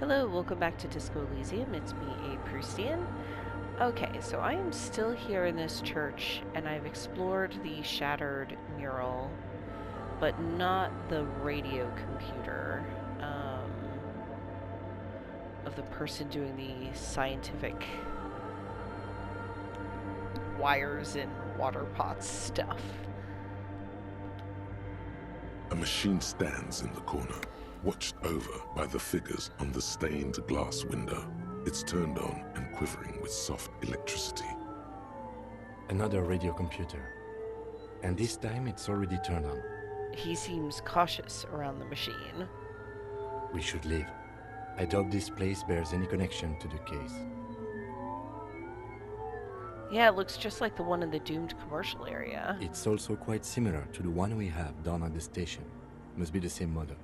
Hello, welcome back to Disco Elysium. It's me, aproustian. Okay, so I am still here in this church, and I've explored the shattered mural, but not the radiocomputer of the person doing the scientific wires and water pots stuff. A machine stands in the corner, watched over by the figures on the stained glass window. It's turned on and quivering with soft electricity. Another radiocomputer. And this time it's already turned on. He seems cautious around the machine. We should leave. I doubt this place bears any connection to the case. Yeah, it looks just like the one in the doomed commercial area. It's also quite similar to the one we have down at the station. Must be the same model.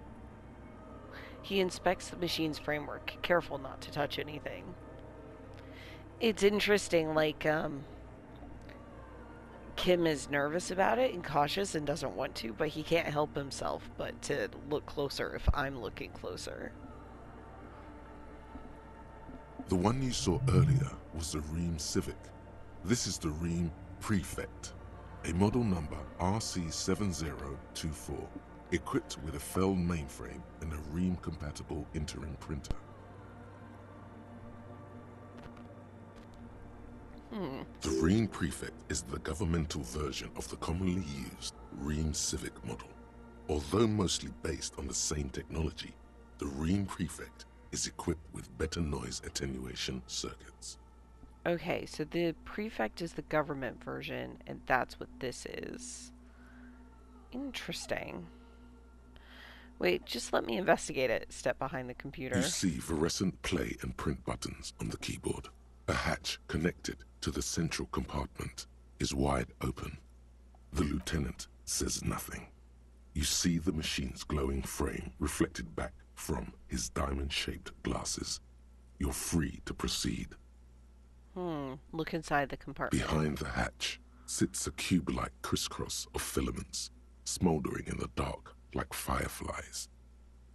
He inspects the machine's framework, careful not to touch anything. It's interesting, like, Kim is nervous about it and cautious and doesn't want to, but he can't help himself but to look closer if I'm looking closer. The one you saw earlier was the Ream Civic. This is the Ream Prefect, a model number RC7024, equipped with a Feld mainframe and a Ream-compatible interim printer. The Ream Prefect is the governmental version of the commonly used Ream Civic model. Although mostly based on the same technology, the Ream Prefect is equipped with better noise attenuation circuits. Okay, so the Prefect is the government version, and that's what this is. Interesting. Wait, just let me investigate it. Step behind the computer. You see fluorescent play and print buttons on the keyboard. A hatch connected to the central compartment is wide open. The lieutenant says nothing. You see the machine's glowing frame reflected back from his diamond-shaped glasses. You're free to proceed. Look inside the compartment. Behind the hatch sits a cube-like crisscross of filaments, smoldering in the dark like fireflies.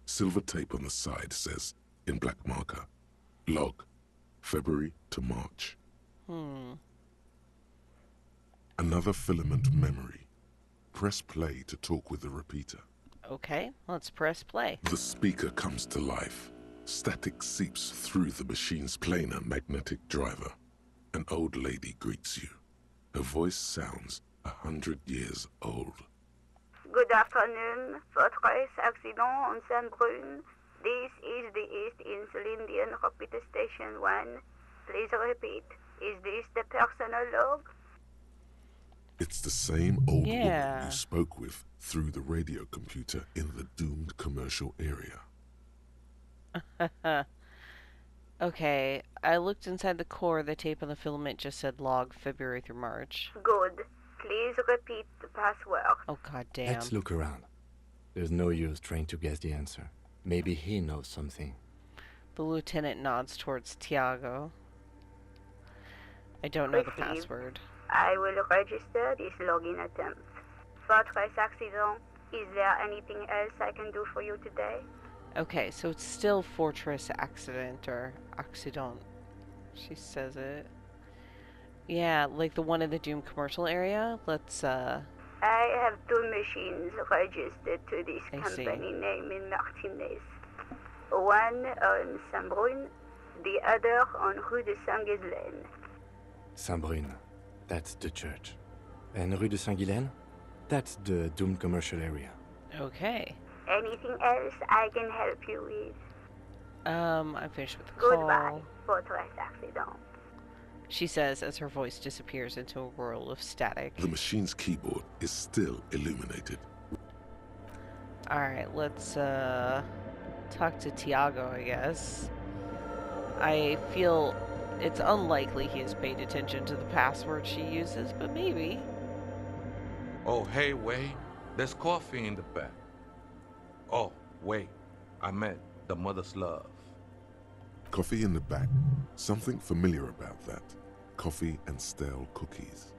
Silver tape on the side says, in black marker, log, February to March. Another filament memory. Press play to talk with the repeater. Okay, let's press play. The speaker comes to life. Static seeps through the machine's planar magnetic driver. An old lady greets you. Her voice sounds 100 years old. Good afternoon, Fortress Accident on Saint-Brune. This is the East Insulindian Repeater Station 1. Please repeat. Is this the personal log? It's the same old woman Yeah. you spoke with through the radio computer in the doomed commercial area. Okay, I looked inside the core. The tape on the filament just said log February through March. Good. Please repeat the password. Oh, god damn. Let's look around. There's no use trying to guess the answer. Maybe he knows something. The lieutenant nods towards Tiago. I don't know the Received. password. I will register this login attempt. Fortress Accident, is there anything else I can do for you today? Okay, so it's still Fortress Accident or Accident. She says it. Yeah, like the one in the Doom commercial area. Let's, I have two machines registered to this I see. company name in Martinez. One on Saint-Brune, the other on Rue de Saint-Ghislaine. Saint-Brune. That's the church. And Rue de Saint-Ghislaine? That's the doomed commercial area. okay. Anything else I can help you with? I'm finished with the Goodbye, call. Fortress Accident. She says as her voice disappears into a whirl of static. The machine's keyboard is still illuminated. Alright, let's, talk to Tiago, I guess. I feel it's unlikely he has paid attention to the password she uses, but maybe. Oh, hey, Wade. There's coffee in the back. Oh, wait. I meant the mother's love. Coffee in the back. Something familiar about that. Coffee and stale cookies.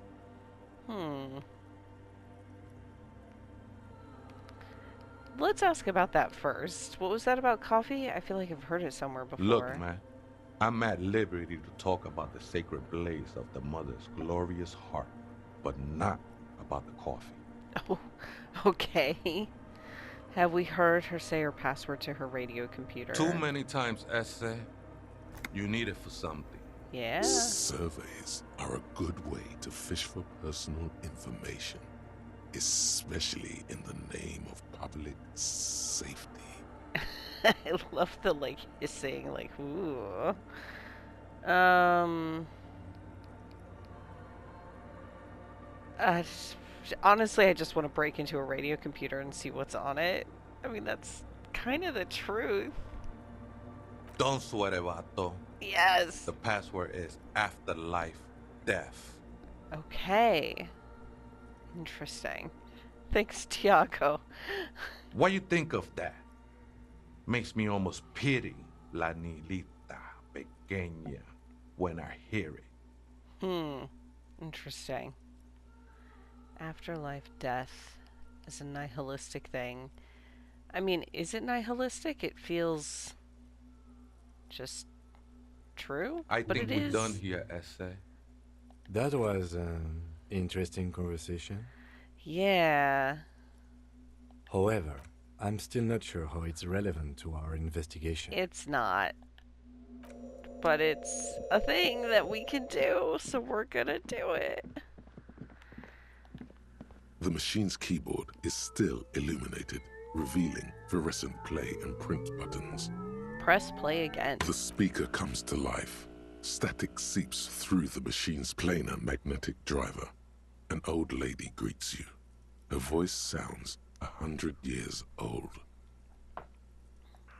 let's ask about that first. What was that about coffee? I feel like I've heard it somewhere before. Look, man, I'm at liberty to talk about the sacred blaze of the mother's glorious heart, but not about the coffee. Oh, okay. Have we heard her say her password to her radio computer? Too many times, Essay. You need it for something. Yeah. Surveys are a good way to fish for personal information, especially in the name of public safety. I love the, like, hissing, like, ooh. Honestly, I just want to break into a radio computer and see what's on it. I mean, that's kind of the truth. Don't sweat it, vato. Yes. The password is afterlife death. Okay. Interesting. Thanks, Tiago. What you think of that? Makes me almost pity La Nilita Pequeña when I hear it. Interesting. Afterlife death is a nihilistic thing. I mean, is it nihilistic? It feels just true. I but think it we're is... done here, Essay. That was an interesting conversation. Yeah. However, I'm still not sure how it's relevant to our investigation. It's not. But it's a thing that we can do, so we're gonna do it. The machine's keyboard is still illuminated, revealing fluorescent play and print buttons. Press play again. The speaker comes to life. Static seeps through the machine's planar magnetic driver. An old lady greets you. Her voice sounds 100 years old.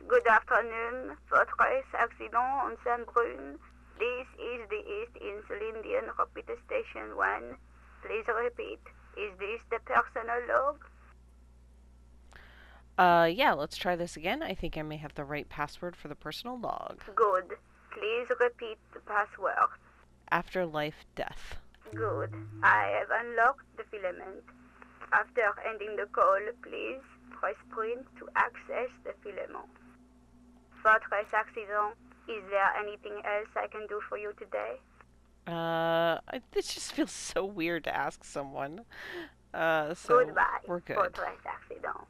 Good afternoon, Fortress Accident on Saint-Brune. This is the East Insulindian Computer Station 1. Please repeat. Is this the personal log? Yeah, let's try this again. I think I may have the right password for the personal log. Good. Please repeat the password. Afterlife death. Good. I have unlocked the filament. After ending the call, please press print to access the filament. Fortress Accident, is there anything else I can do for you today? This just feels so weird to ask someone. So Goodbye, we're good. Fortress Accident.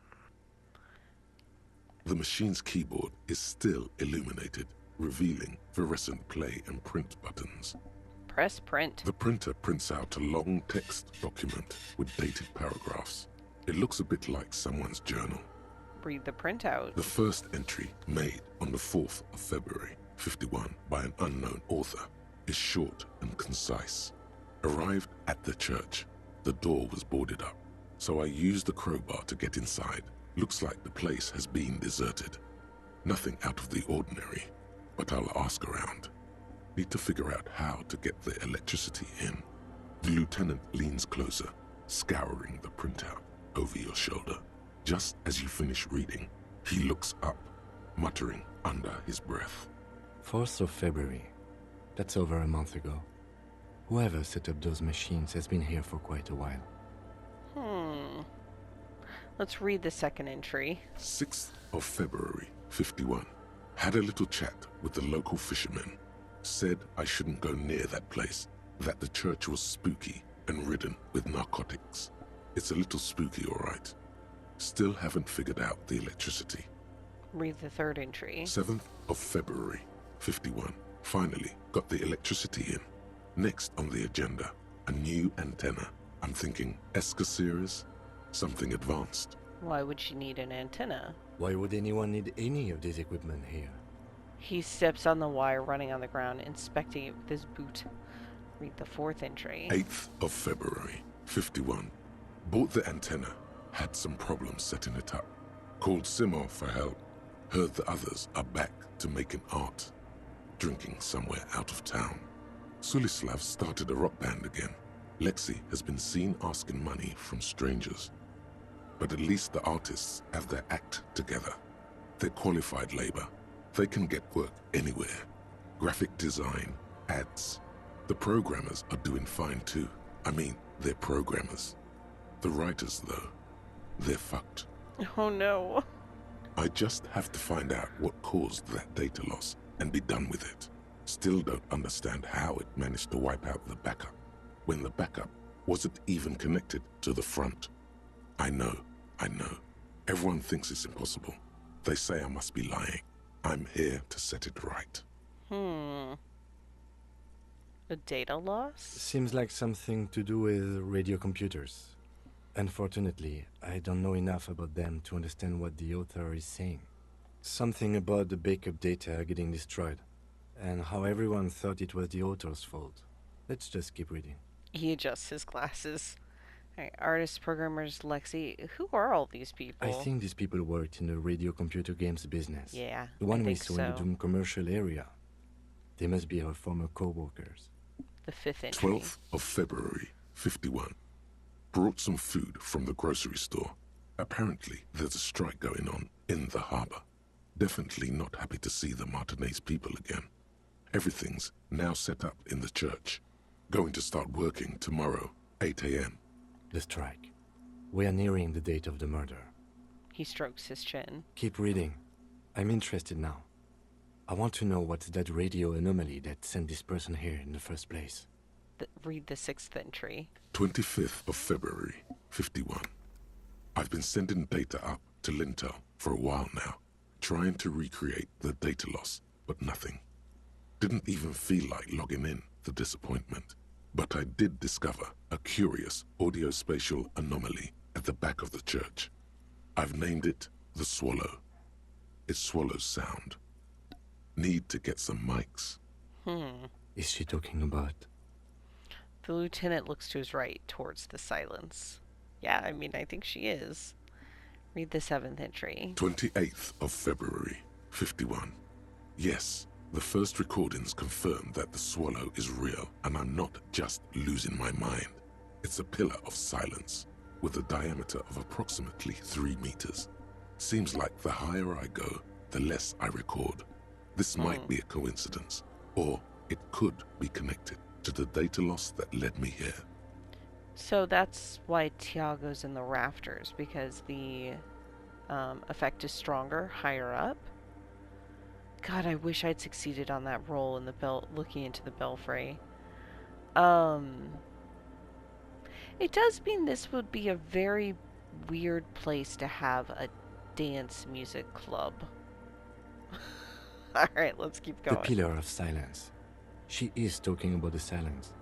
The machine's keyboard is still illuminated, revealing fluorescent play and print buttons. Press print. The printer prints out a long text document with dated paragraphs. It looks a bit like someone's journal. Read the printout. The first entry, made on the 4th of February, 51, by an unknown author, is short and concise. Arrived at the church. The door was boarded up, so I used the crowbar to get inside. Looks like the place has been deserted. Nothing out of the ordinary, but I'll ask around. Need to figure out how to get the electricity in. The lieutenant leans closer, scouring the printout over your shoulder. Just as you finish reading, he looks up, muttering under his breath. 4th of February. That's over a month ago. Whoever set up those machines has been here for quite a while. Let's read the second entry. 6th of February, 51. Had a little chat with the local fishermen. Said I shouldn't go near that place, that the church was spooky and ridden with narcotics. It's a little spooky, all right. Still haven't figured out the electricity. Read the third entry. 7th of February, 51. Finally got the electricity in. Next on the agenda, a new antenna. I'm thinking ESCA series, something advanced. Why would she need an antenna? Why would anyone need any of this equipment here? He steps on the wire running on the ground, inspecting it with his boot. Read the fourth entry. 8th of February, 51. Bought the antenna. Had some problems setting it up. Called Simon for help. Heard the others are back to making art. Drinking somewhere out of town. Sulislav started a rock band again. Lexi has been seen asking money from strangers. But at least the artists have their act together. They're qualified labor. They can get work anywhere. Graphic design, ads. The programmers are doing fine too. I mean, they're programmers. The writers, though, they're fucked. Oh no. I just have to find out what caused that data loss and be done with it. Still don't understand how it managed to wipe out the backup, when the backup wasn't even connected to the front. I know. Everyone thinks it's impossible. They say I must be lying. I'm here to set it right. A data loss? Seems like something to do with radiocomputers. Unfortunately, I don't know enough about them to understand what the author is saying. Something about the backup data getting destroyed, and how everyone thought it was the author's fault. Let's just keep reading. He adjusts his glasses. Alright, artists, programmers, Lexi. Who are all these people? I think these people worked in the radio computer games business. Yeah, The one I we think saw in the so. Doom commercial area. They must be our former co-workers. The 5th entry. 12th of February, 51. Brought some food from the grocery store. Apparently, there's a strike going on in the harbor. Definitely not happy to see the Martinez people again. Everything's now set up in the church. Going to start working tomorrow, 8 a.m. The strike. We are nearing the date of the murder. He strokes his chin. Keep reading. I'm interested now. I want to know what's that radio anomaly that sent this person here in the first place. Read the 6th entry. 25th of February, 51. I've been sending data up to Lintel for a while now, trying to recreate the data loss, but nothing. Didn't even feel like logging in, the disappointment. But I did discover a curious audio-spatial anomaly at the back of the church. I've named it the Swallow. It swallows sound. Need to get some mics. Is she talking about? The lieutenant looks to his right, towards the silence. Yeah, I mean, I think she is. Read the 7th entry. 28th of February, 51. Yes, the first recordings confirm that the Swallow is real, and I'm not just losing my mind. It's a pillar of silence, with a diameter of approximately 3 meters. Seems like the higher I go, the less I record. This might be a coincidence, or it could be connected to the data loss that led me here. So that's why Tiago's in the rafters, because the effect is stronger higher up. God, I wish I'd succeeded on that roll in the looking into the belfry. It does mean this would be a very weird place to have a dance music club. Alright, let's keep going. The pillar of silence. She is talking about the silence.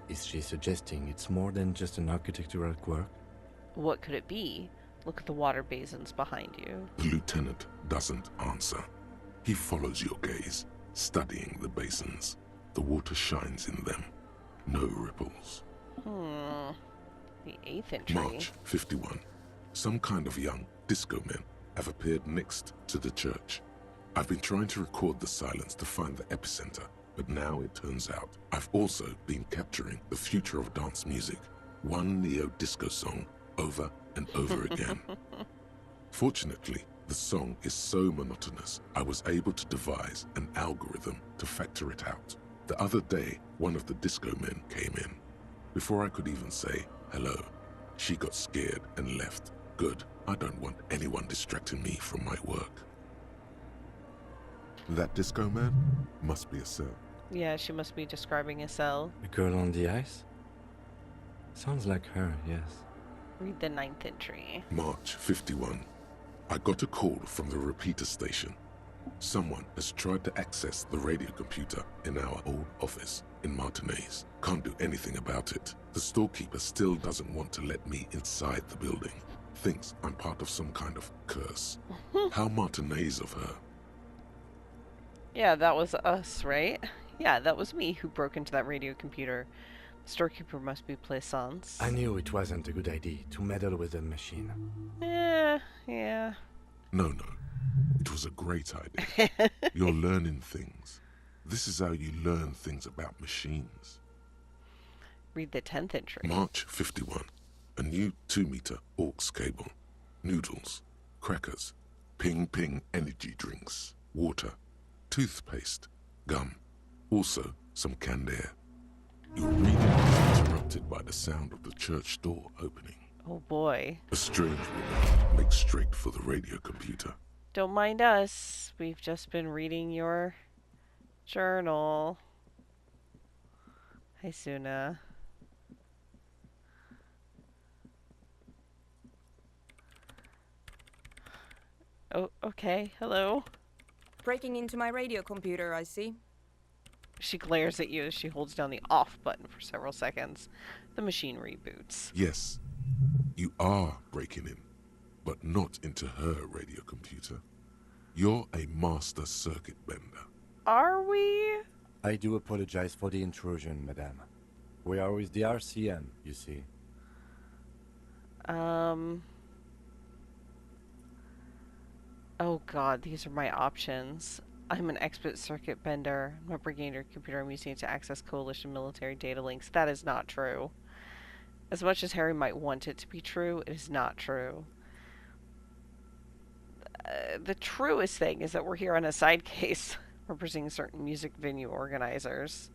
Is she suggesting it's more than just an architectural quirk? What could it be? Look at the water basins behind you. The lieutenant doesn't answer. He follows your gaze, studying the basins. The water shines in them. No ripples. The 8th entry. March 51. Some kind of young disco men have appeared next to the church. I've been trying to record the silence to find the epicenter, but now it turns out I've also been capturing the future of dance music, one neo-disco song over and over again. Fortunately, the song is so monotonous, I was able to devise an algorithm to factor it out. The other day, one of the disco men came in. Before I could even say hello, she got scared and left. Good, I don't want anyone distracting me from my work. That disco man must be a cell. Yeah, she must be describing a cell. The girl on the ice? Sounds like her, yes. Read the 9th entry. March 51. I got a call from the repeater station. Someone has tried to access the radiocomputer in our old office in Martinez. Can't do anything about it. The storekeeper still doesn't want to let me inside the building. Thinks I'm part of some kind of curse. How Martinez of her. Yeah, that was us, right? Yeah, that was me who broke into that radio computer. The storekeeper must be Plaisance. I knew it wasn't a good idea to meddle with the machine. Yeah. No. It was a great idea. You're learning things. This is how you learn things about machines. Read the 10th entry. March 51. A new 2-meter aux cable. Noodles. Crackers. Ping energy drinks. Water. Toothpaste. Gum. Also some canned air. Your reading is interrupted by the sound of the church door opening. Oh boy. A strange woman makes straight for the radio computer. Don't mind us. We've just been reading your journal. Hi, Suna. Oh, okay. Hello. Breaking into my radio computer, I see. She glares at you as she holds down the off button for several seconds. The machine reboots. Yes, you are breaking in, but not into her radio computer. You're a master circuit bender. Are we? I do apologize for the intrusion, madame. We are with the RCM, you see. Oh god, these are my options. I'm an expert circuit bender. I'm not breaking into your computer. I'm using it to access coalition military data links. That is not true. As much as Harry might want it to be true, it is not true. The truest thing is that we're here on a side case representing certain music venue organizers.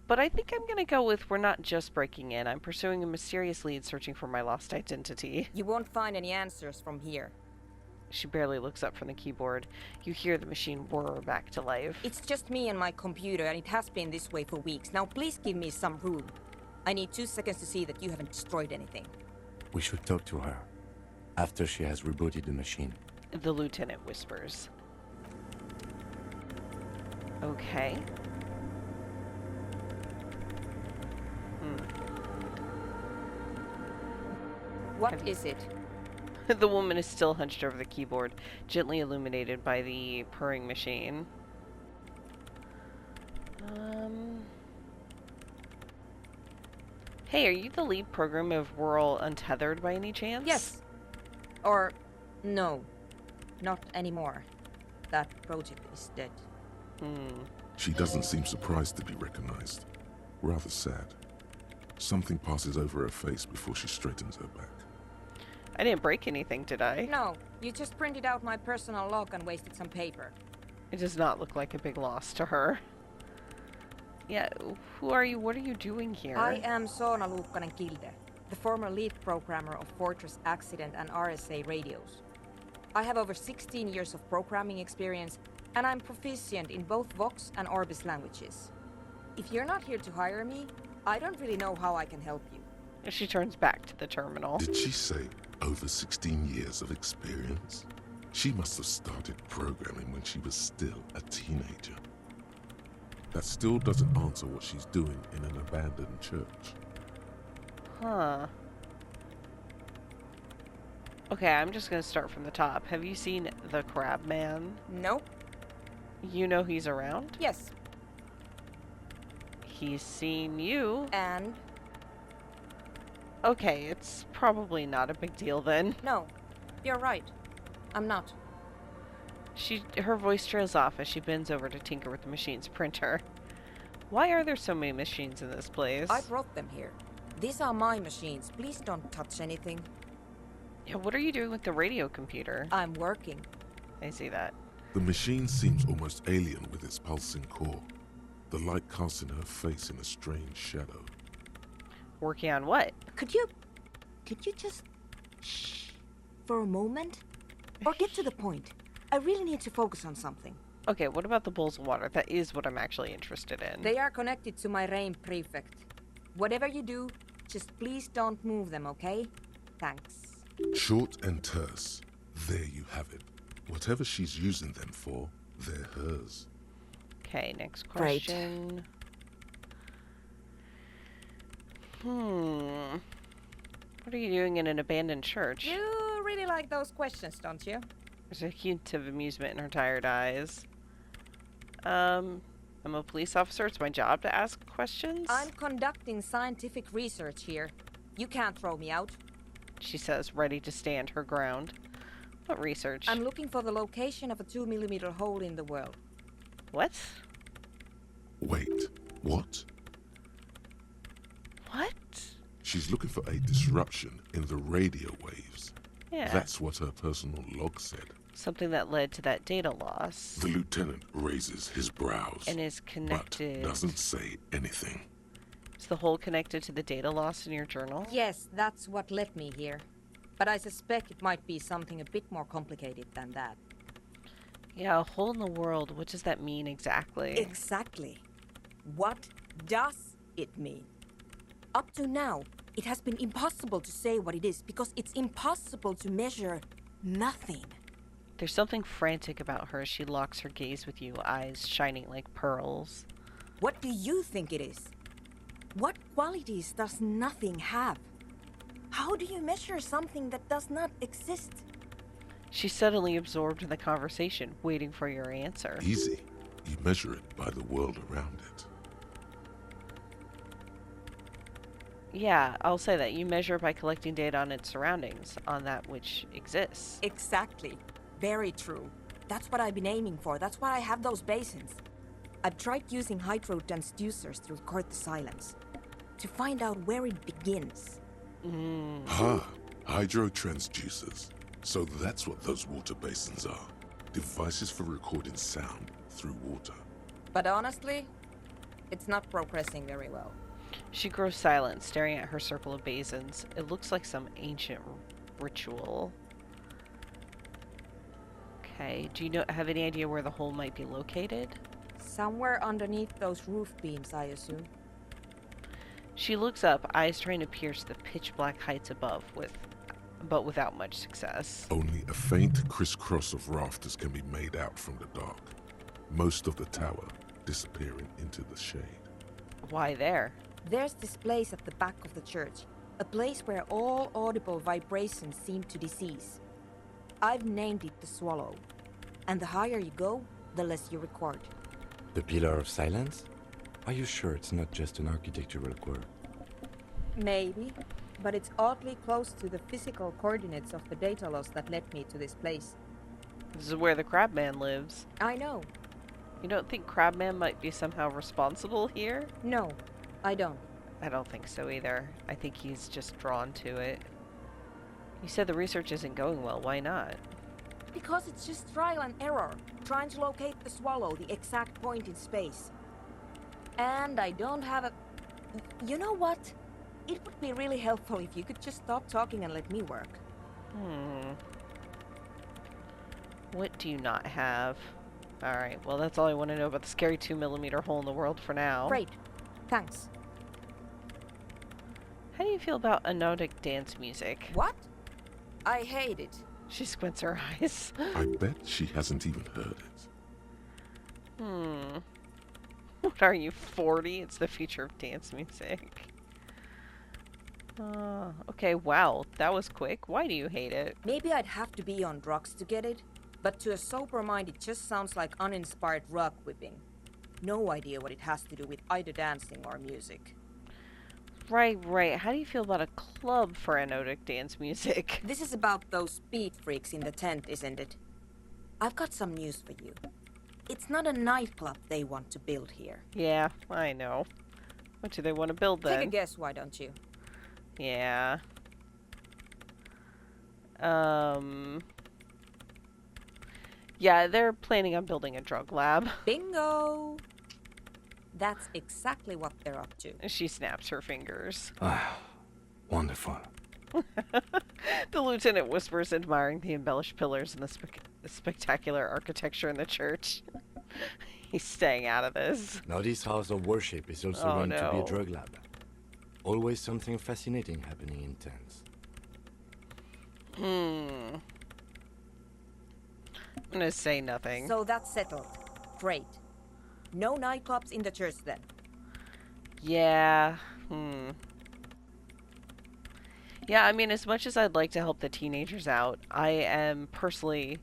But I think I'm going to go with we're not just breaking in. I'm pursuing a mysterious lead searching for my lost identity. You won't find any answers from here. She barely looks up from the keyboard. You hear the machine whir back to life. It's just me and my computer, and it has been this way for weeks. Now please give me some room. I need 2 seconds to see that you haven't destroyed anything. We should talk to her after she has rebooted the machine. The lieutenant whispers. Okay. What is it? The woman is still hunched over the keyboard, gently illuminated by the purring machine. Hey, are you the lead program of Rural Untethered by any chance? Yes. Or, no. Not anymore. That project is dead. She doesn't seem surprised to be recognized. Rather sad. Something passes over her face before she straightens her back. I didn't break anything, did I? No, you just printed out my personal log and wasted some paper. It does not look like a big loss to her. Yeah, who are you? What are you doing here? I am Soona Luukkanen-Kilde, the former lead programmer of Fortress Accident and RSA radios. I have over 16 years of programming experience, and I'm proficient in both Vox and Orbis languages. If you're not here to hire me, I don't really know how I can help you. She turns back to the terminal. Did she say over 16 years of experience? She must have started programming when she was still a teenager. That still doesn't answer what she's doing in an abandoned church. Huh. Okay, I'm just gonna start from the top. Have you seen the Crab Man? Nope. You know he's around? Yes. He's seen you. And? Okay, it's probably not a big deal then. No. You're right. I'm not. Her voice trails off as she bends over to tinker with the machine's printer. Why are there so many machines in this place? I brought them here. These are my machines. Please don't touch anything. Yeah, what are you doing with the radio computer? I'm working. I see that. The machine seems almost alien with its pulsing core. The light casts in her face in a strange shadow. Working on what? Could you just shh for a moment? Or get to the point. I really need to focus on something. Okay, what about the bowls of water? That is what I'm actually interested in. They are connected to my RAIN prefect. Whatever you do, just please don't move them, okay? Thanks. Short and terse. There you have it. Whatever she's using them for, they're hers. Okay, next Great. question. What are you doing in an abandoned church? You really like those questions, don't you? There's a hint of amusement in her tired eyes. I'm a police officer. It's my job to ask questions. I'm conducting scientific research here. You can't throw me out. She says, ready to stand her ground. What research? I'm looking for the location of a 2mm hole in the world. What? Wait, what? What? She's looking for a disruption in the radio waves. Yeah. That's what her personal log said. Something that led to that data loss. The lieutenant raises his brows, And is but connected. doesn't say anything. Is the hole connected to the data lost in your journal? Yes, that's what led me here. But I suspect it might be something a bit more complicated than that. Yeah, a hole in the world. What does that mean exactly? Exactly. What does it mean? Up to now, it has been impossible to say what it is because it's impossible to measure nothing. There's something frantic about her as she locks her gaze with you, eyes shining like pearls. What do you think it is? What qualities does nothing have? How do you measure something that does not exist? She's suddenly absorbed in the conversation, waiting for your answer. Easy. You measure it by the world around it. Yeah, I'll say that. You measure it by collecting data on its surroundings, on that which exists. Exactly. Very true. That's what I've been aiming for. That's why I have those basins. I've tried using hydro transducers to record the silence, to find out where it begins. Hydro transducers. So that's what those water basins are. Devices for recording sound through water. But honestly, it's not progressing very well. She grows silent, staring at her circle of basins. It looks like some ancient ritual. Okay, do you have any idea where the hole might be located? Somewhere underneath those roof beams, I assume. She looks up, eyes trying to pierce the pitch-black heights above, but without much success. Only a faint crisscross of rafters can be made out from the dark. Most of the tower disappearing into the shade. Why there? There's this place at the back of the church, a place where all audible vibrations seem to decease. I've named it the Swallow, and the higher you go, the less you record. The Pillar of Silence? Are you sure it's not just an architectural quirk? Maybe, but it's oddly close to the physical coordinates of the data loss that led me to this place. This is where the Crabman lives. I know. You don't think Crabman might be somehow responsible here? No, I don't. I don't think so either. I think he's just drawn to it. You said the research isn't going well. Why not? Because it's just trial and error, trying to locate the Swallow, the exact point in space. And I don't have a... You know what? It would be really helpful if you could just stop talking and let me work. What do you not have? Alright, well that's all I want to know about the scary 2mm hole in the world for now. Great. Thanks. How do you feel about anodic dance music? What? I hate it. She squints her eyes. I bet she hasn't even heard it. What are you, 40? It's the future of dance music. Okay, wow. That was quick. Why do you hate it? Maybe I'd have to be on drugs to get it, but to a sober mind it just sounds like uninspired rug whipping. No idea what it has to do with either dancing or music. Right. How do you feel about a club for anodic dance music? This is about those speed freaks in the tent, isn't it? I've got some news for you. It's not a nightclub they want to build here. Yeah, I know. What do they want to build then? Take a guess, why don't you? Yeah. Yeah, they're planning on building a drug lab. Bingo! That's exactly what they're up to. She snaps her fingers. Wonderful. The lieutenant whispers, admiring the embellished pillars and the spectacular architecture in the church. He's staying out of this. Now this house of worship is also going to be a drug lab. Always something fascinating happening in tents. I'm gonna say nothing. So that's settled. Great. No nightclubs in the church then. Yeah. Yeah, I mean, as much as I'd like to help the teenagers out, I am personally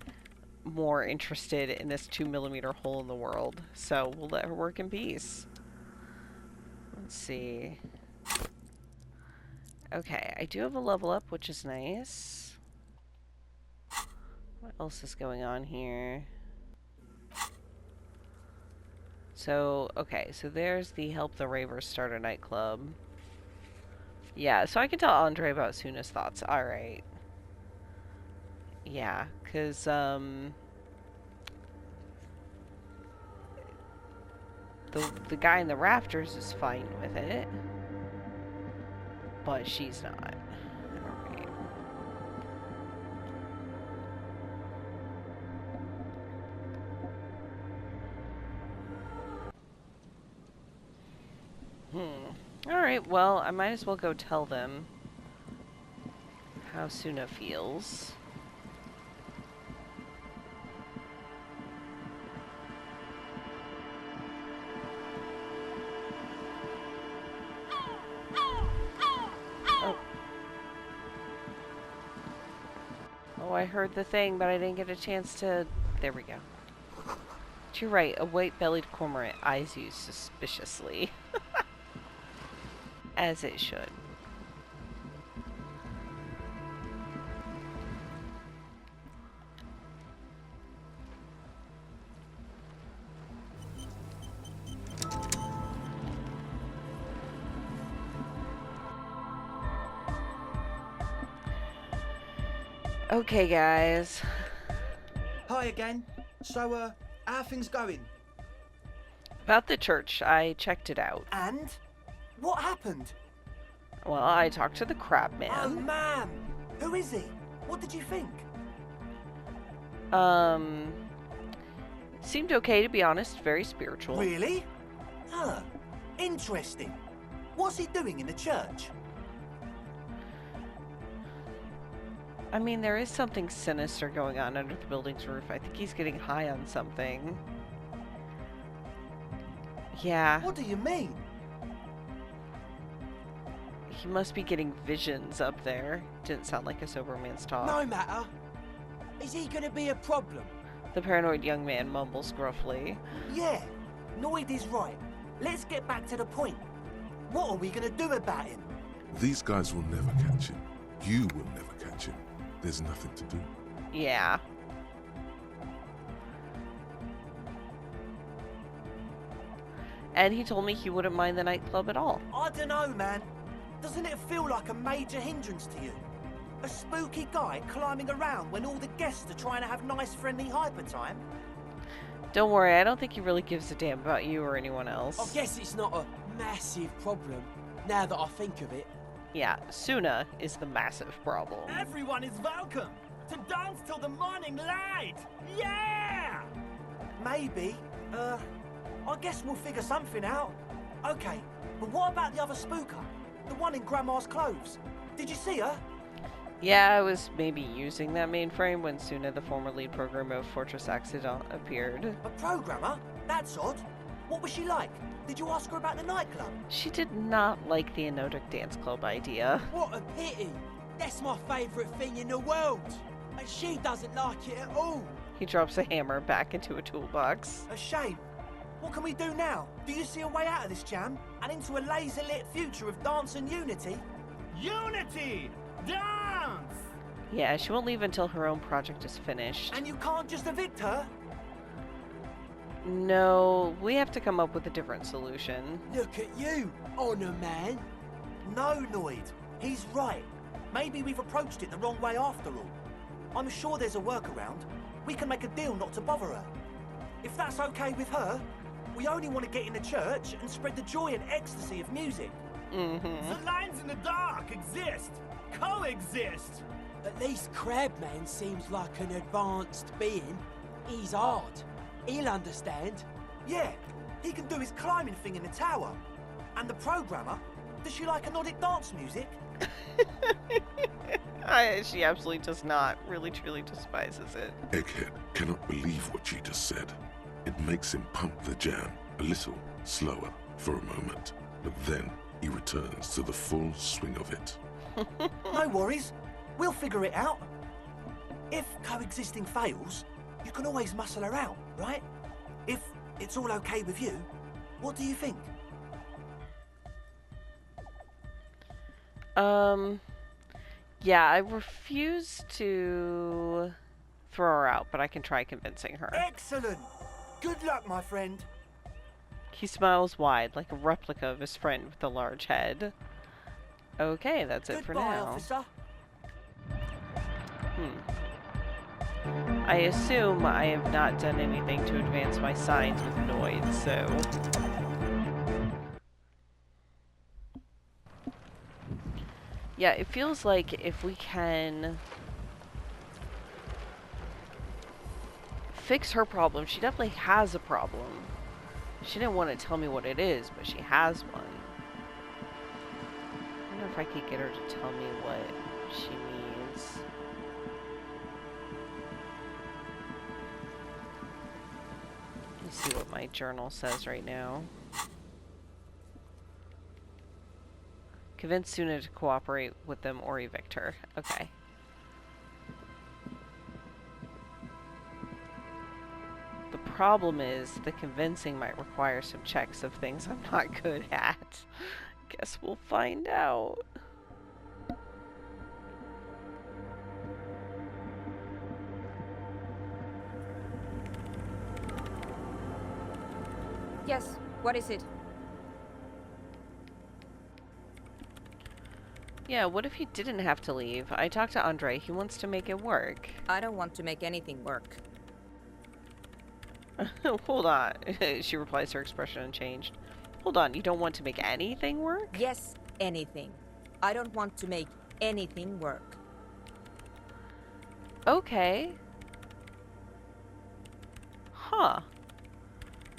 more interested in this 2mm hole in the world. So we'll let her work in peace. Let's see. Okay, I do have a level up, which is nice. What else is going on here? So, okay, so there's the Help the Ravers Start a Nightclub. Yeah, so I can tell Andre about Suna's thoughts. Alright. Yeah, because, the guy in the rafters is fine with it. but she's not. Alright, well, I might as well go tell them how Suna feels. Oh, I heard the thing, but I didn't get a chance to... There we go. But you're right, a white-bellied cormorant eyes you suspiciously. As it should. Okay, guys. Hi again. So, how are things going? About the church, I checked it out. And? What happened? Well, I talked to the crab Oh, man. man! Who is he? What did you think? Seemed okay, to be honest. Very spiritual. Really? Huh. Interesting. What's he doing in the church? I mean, there is something sinister going on under the building's roof. I think he's getting high on something. Yeah. What do you mean? He must be getting visions up there. Didn't sound like a sober man's talk. No matter. Is he gonna be a problem? The paranoid young man mumbles gruffly. Yeah, Noid is right. Let's get back to the point. What are we gonna do about him? These guys will never catch him. You will never catch him. There's nothing to do. Yeah. And he told me he wouldn't mind the nightclub at all. I don't know, man. Doesn't it feel like a major hindrance to you? A spooky guy climbing around when all the guests are trying to have nice, friendly hyper time? Don't worry, I don't think he really gives a damn about you or anyone else. I guess it's not a massive problem, now that I think of it. Yeah, Suna is the massive problem. Everyone is welcome to dance till the morning light! Yeah! Maybe. I guess we'll figure something out. Okay, but what about the other spooker? The one in Grandma's clothes? Did you see her? Yeah, I was maybe using that mainframe when Suna, the former lead programmer of Fortress Accident, appeared. A programmer? That's odd. What was she like? Did you ask her about the nightclub? She did not like the Anodic Dance Club idea. What a pity! That's my favourite thing in the world! And she doesn't like it at all! He drops a hammer back into a toolbox. A shame. What can we do now? Do you see a way out of this jam? And into a laser-lit future of dance and unity? Unity! Dance! Yeah, she won't leave until her own project is finished. And you can't just evict her? No, we have to come up with a different solution. Look at you, Honour Man! No, Noid. He's right. Maybe we've approached it the wrong way after all. I'm sure there's a workaround. We can make a deal not to bother her. If that's okay with her, we only want to get in the church and spread the joy and ecstasy of music. The lines in the dark exist. Coexist. At least Crabman seems like an advanced being. He's hard. He'll understand. Yeah, he can do his climbing thing in the tower. And the programmer, does she like Anodic dance music? She absolutely does not. Really, truly despises it. Egghead cannot believe what you just said. It makes him pump the jam a little slower for a moment, but then he returns to the full swing of it. No worries. We'll figure it out. If coexisting fails, you can always muscle her out, right? If it's all okay with you, what do you think? Yeah, I refuse to throw her out, but I can try convincing her. Excellent! Good luck, my friend. He smiles wide, like a replica of his friend with the large head. Okay, that's it for Goodbye, now. officer. I assume I have not done anything to advance my signs with Noid, so... Yeah, it feels like if we can fix her problem, she definitely has a problem. She didn't want to tell me what it is, but she has one. I wonder if I could get her to tell me what she needs. Let me see what my journal says right now. Convince Suna to cooperate with them or evict her. Okay. The problem is the convincing might require some checks of things I'm not good at. Guess we'll find out. Yes, what is it? Yeah, what if he didn't have to leave? I talked to Andre. He wants to make it work. I don't want to make anything work. Hold on. She replies, her expression unchanged. Hold on, you don't want to make anything work? Yes, anything. I don't want to make anything work. Okay. Huh.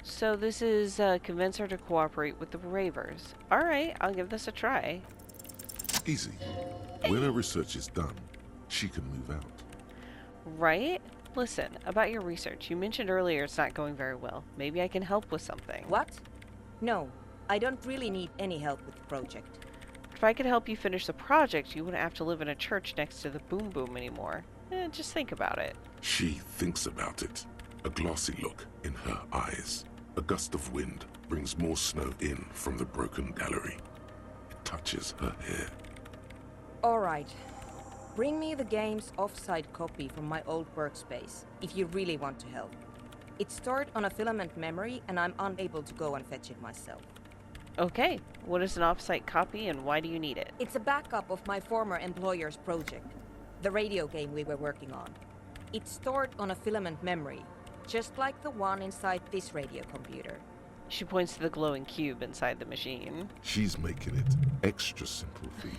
So this is convince her to cooperate with the Ravers. Alright, I'll give this a try. Easy. When her research is done, she can move out. Right? Listen, about your research, you mentioned earlier it's not going very well. Maybe I can help with something. What? No, I don't really need any help with the project. If I could help you finish the project, you wouldn't have to live in a church next to the Boom Boom anymore. Just think about it. She thinks about it. A glassy look in her eyes. A gust of wind brings more snow in from the broken gallery. It touches her hair. Alright. Bring me the game's offsite copy from my old workspace, if you really want to help. It's stored on a filament memory, and I'm unable to go and fetch it myself. Okay, what is an offsite copy and why do you need it? It's a backup of my former employer's project, the radio game we were working on. It's stored on a filament memory, just like the one inside this radio computer. She points to the glowing cube inside the machine. She's making it extra simple for you.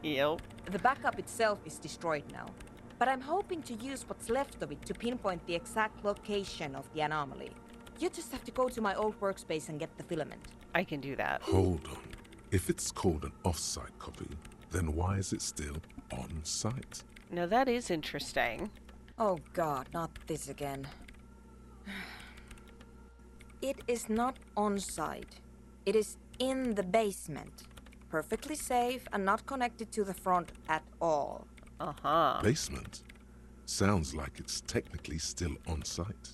Yep. The backup itself is destroyed now, but I'm hoping to use what's left of it to pinpoint the exact location of the anomaly. You just have to go to my old workspace and get the filament. I can do that. Hold on. If it's called an off-site copy, then why is it still on-site? Now that is interesting. Oh god, not this again. It is not on-site. It is in the basement. Perfectly safe and not connected to the front at all. Uh-huh. Basement? Sounds like it's technically still on-site.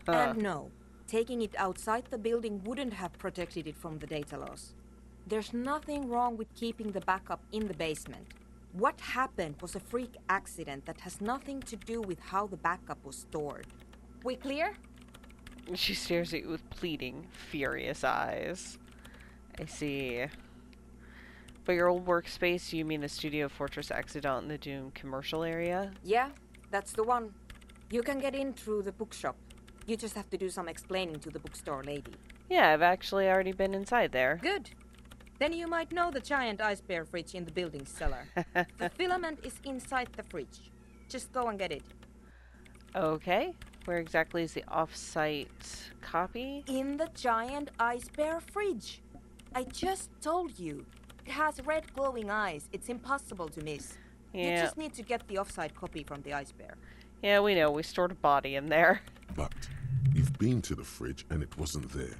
And no, taking it outside the building wouldn't have protected it from the data loss. There's nothing wrong with keeping the backup in the basement. What happened was a freak accident that has nothing to do with how the backup was stored. We clear? She stares at you with pleading, furious eyes. I see. By your old workspace, you mean the Studio Fortress Accident in the Doom commercial area? Yeah, that's the one. You can get in through the bookshop. You just have to do some explaining to the bookstore lady. Yeah, I've actually already been inside there. Good. Then you might know the giant ice bear fridge in the building's cellar. The filament is inside the fridge. Just go and get it. Okay. Where exactly is the off-site copy? In the giant ice bear fridge. I just told you. It has red glowing eyes. It's impossible to miss. Yeah. You just need to get the off-site copy from the ice bear. Yeah, we know. We stored a body in there. But you've been to the fridge and it wasn't there.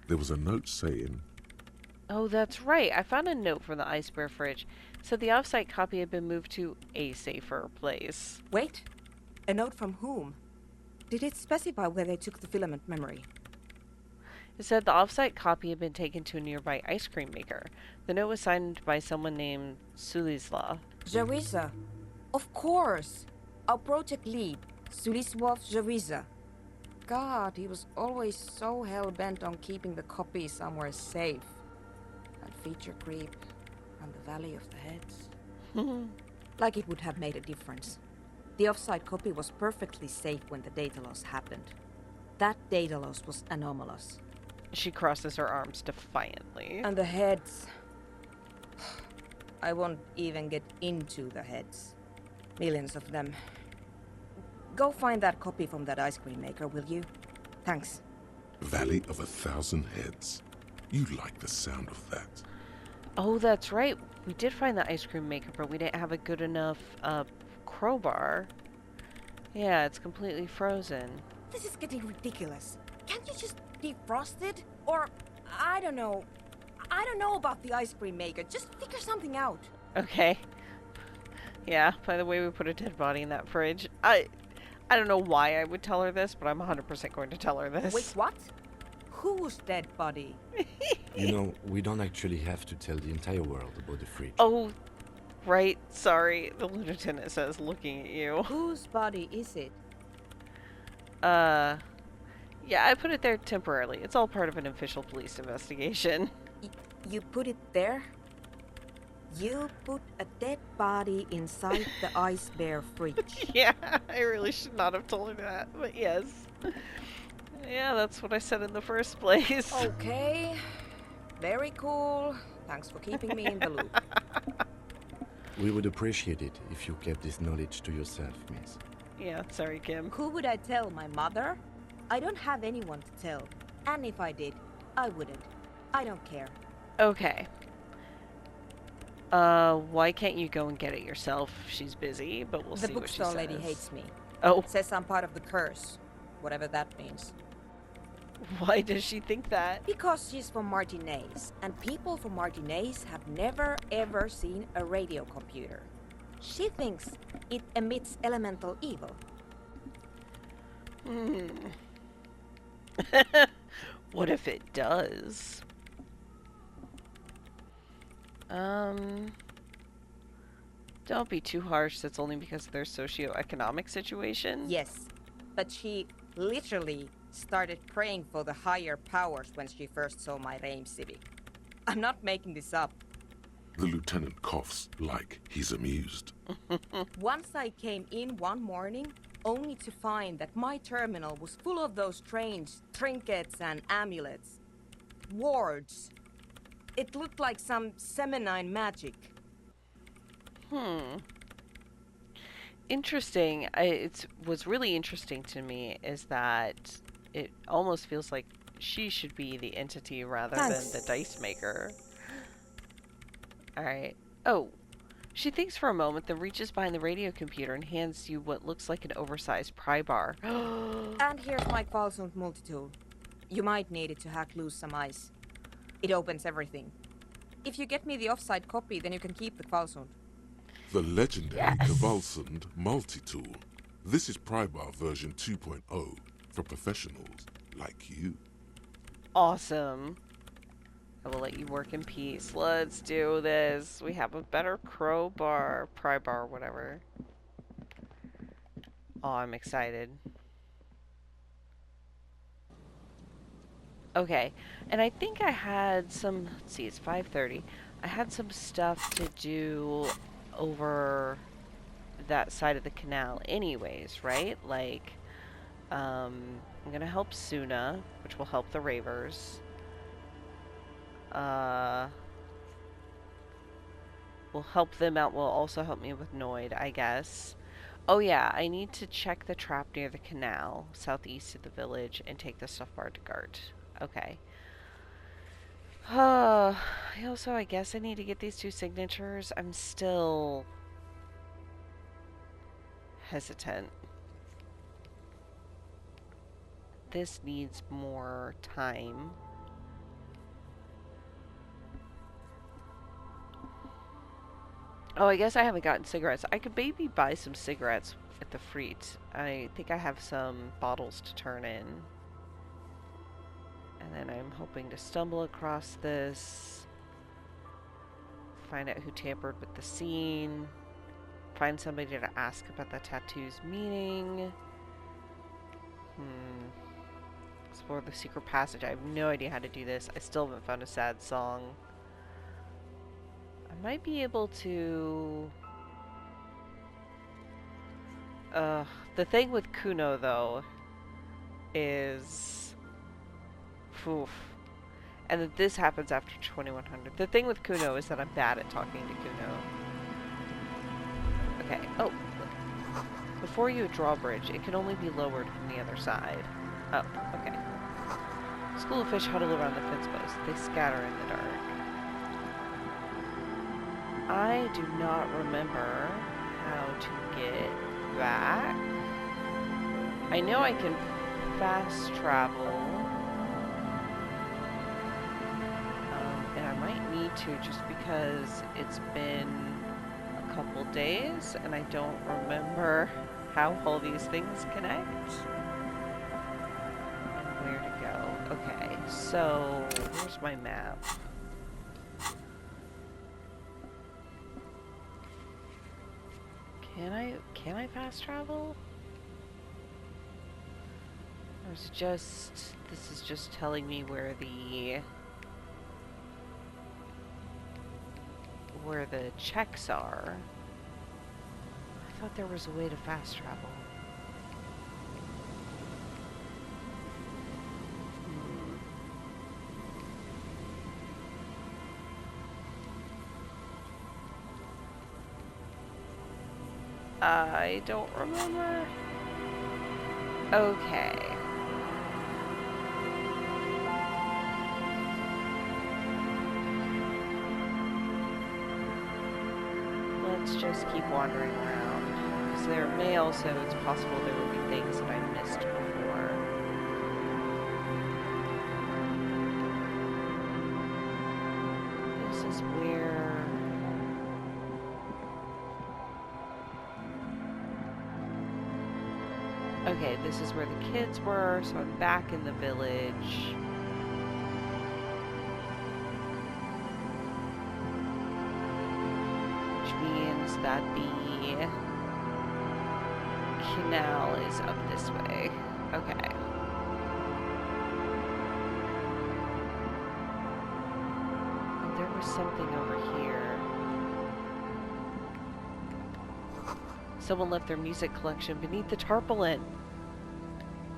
There was a note saying... Oh, that's right. I found a note from the ice bear fridge. Said the off-site copy had been moved to a safer place. Wait. A note from whom? Did it specify where they took the filament memory? It said the off-site copy had been taken to a nearby ice cream maker. The note was signed by someone named Sulisla. Jawiza. Of course. Our project lead, Suliswov Jawiza. God, he was always so hell-bent on keeping the copy somewhere safe. And feature creep, and the Valley of the Heads. Like it would have made a difference. The off-site copy was perfectly safe when the data loss happened. That data loss was anomalous. She crosses her arms defiantly. And the heads. I won't even get into the heads. Millions of them. Go find that copy from that ice cream maker, will you? Thanks. Valley of 1,000 Heads. You like the sound of that. Oh, that's right. We did find the ice cream maker, but we didn't have a good enough crowbar. Yeah, it's completely frozen. This is getting ridiculous. Can't you just defrost it? Or, I don't know. I don't know about the ice cream maker. Just figure something out. Okay. Yeah, by the way, we put a dead body in that fridge. I don't know why I would tell her this, but I'm 100% going to tell her this. Wait, what? Whose dead body? You know, we don't actually have to tell the entire world about the fridge. Oh, right. Sorry. The lieutenant says, looking at you. Whose body is it? Yeah, I put it there temporarily. It's all part of an official police investigation. You put it there? You put a dead body inside the ice bear fridge. Yeah, I really should not have told her that, but yes. Yeah, that's what I said in the first place. Okay. Very cool. Thanks for keeping me in the loop. We would appreciate it if you kept this knowledge to yourself, miss. Yeah, sorry, Kim. Who would I tell? My mother? I don't have anyone to tell. And if I did, I wouldn't. I don't care. Okay. Why can't you go and get it yourself? She's busy, but we'll see what she says. The bookstore lady hates me. Oh. Says I'm part of the curse. Whatever that means. Why does she think that? Because she's from Martinez, and people from Martinez have never ever seen a radiocomputer. She thinks it emits elemental evil. What if it does? Don't be too harsh. That's only because of their socioeconomic situation. Yes, but she literally started praying for the higher powers when she first saw my Reim Civic. I'm not making this up. The lieutenant coughs like he's amused. Once I came in one morning, only to find that my terminal was full of those strange trinkets and amulets. Wards. It looked like some Semenine magic. Interesting. It was really interesting to me is that it almost feels like she should be the entity rather than the dice maker. Alright. Oh. She thinks for a moment, then reaches behind the radio computer and hands you what looks like an oversized pry bar. And here's my Qualsund multitool. You might need it to hack loose some ice. It opens everything. If you get me the offside copy, then you can keep the Qualsund. The legendary Kvalsund multi-tool. This is Prybar version 2.0 for professionals like you. Awesome. I will let you work in peace. Let's do this. We have a better crowbar, pry bar, whatever. Oh, I'm excited. Okay, and I think I had some, let's see, it's 5:30. I had some stuff to do over that side of the canal anyways, right? Like, I'm gonna help Suna, which will help the Ravers. Will help them out, will also help me with Noid, I guess. Oh yeah, I need to check the trap near the canal, southeast of the village, and take the stuff bar to Gart. Okay. Also, I guess I need to get these 2 signatures. I'm still hesitant. This needs more time. Oh, I guess I haven't gotten cigarettes. I could maybe buy some cigarettes at the Freet. I think I have some bottles to turn in. And then I'm hoping to stumble across this. Find out who tampered with the scene. Find somebody to ask about the tattoo's meaning. Explore the secret passage. I have no idea how to do this. I still haven't found a sad song. I might be able to... the thing with Kuno, though, is... Oof. And that this happens after 2100. The thing with Kuno is that I'm bad at talking to Kuno. Okay. Oh, look. Before you drawbridge, it can only be lowered from the other side. Oh, okay. School of fish huddle around the fence post. They scatter in the dark. I do not remember how to get back. I know I can fast travel. And I might need to just because it's been a couple days and I don't remember how all these things connect. And where to go. Okay, so here's my map. Can I fast travel? Or is it just, this is just telling me where the checks are. I thought there was a way to fast travel. I don't remember. Okay. Let's just keep wandering around. Because there may also, it's possible there will be things that I missed before. This is where... Okay, this is where the kids were, so I'm back in the village. Which means that the canal is up this way. Okay. And there was something over here. Someone left their music collection beneath the tarpaulin.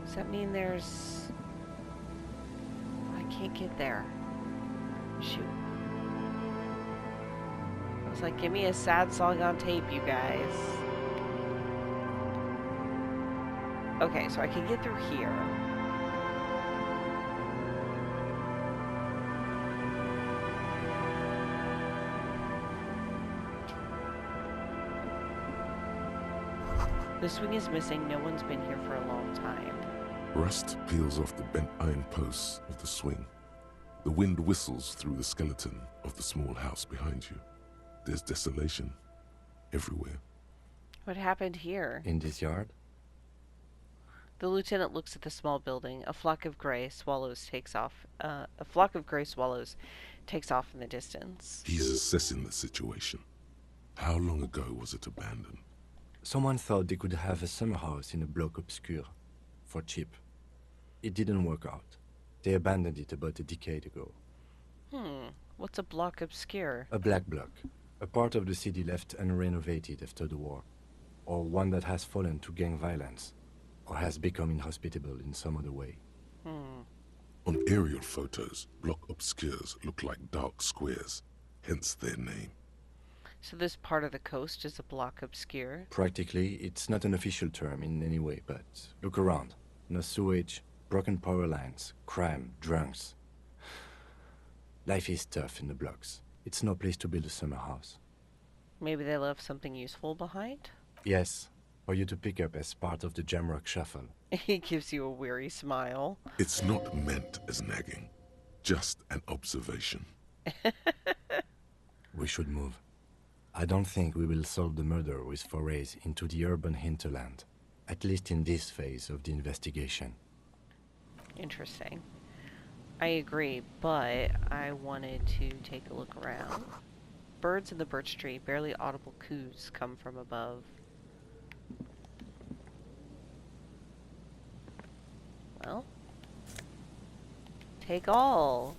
Does that mean there's... I can't get there. Shoot. I was like, give me a sad song on tape, you guys. Okay, so I can get through here. The swing is missing. No one's been here for a long time. Rust peels off the bent iron posts of the swing. The wind whistles through the skeleton of the small house behind you. There's desolation everywhere. What happened here? In this yard? The lieutenant looks at the small building. A flock of gray swallows takes off. A flock of gray swallows takes off in the distance. He's assessing the situation. How long ago was it abandoned? Someone thought they could have a summer house in a bloc obscur for cheap. It didn't work out. They abandoned it about a decade ago. What's a bloc obscure? A black bloc. A part of the city left unrenovated after the war. Or one that has fallen to gang violence. Or has become inhospitable in some other way. On aerial photos, block obscures look like dark squares, hence their name. So this part of the coast is a bloc obscure? Practically, it's not an official term in any way, but look around. No sewage, broken power lines, crime, drunks. Life is tough in the blocks. It's no place to build a summer house. Maybe they left something useful behind? Yes, for you to pick up as part of the Jamrock shuffle. He gives you a weary smile. It's not meant as nagging, just an observation. We should move. I don't think we will solve the murder with forays into the urban hinterland, at least in this phase of the investigation. Interesting. I agree, but I wanted to take a look around. Birds in the birch tree, barely audible coos come from above. Well, take all.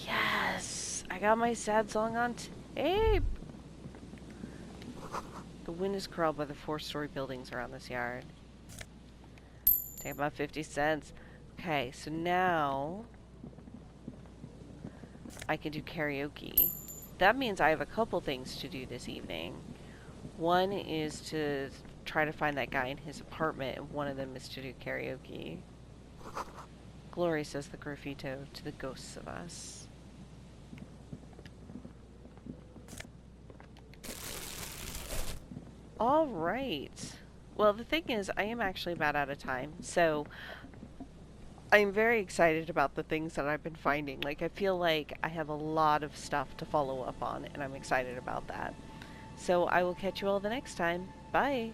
Yes! I got my sad song on tape! The wind is curled by the 4-story buildings around this yard. Take about 50 cents. Okay, so now I can do karaoke. That means I have a couple things to do this evening. One is to try to find that guy in his apartment, and one of them is to do karaoke. Glory says the graffito to the ghosts of us. Alright. Well, the thing is, I am actually about out of time, so I'm very excited about the things that I've been finding. Like, I feel like I have a lot of stuff to follow up on, and I'm excited about that. So I will catch you all the next time. Bye!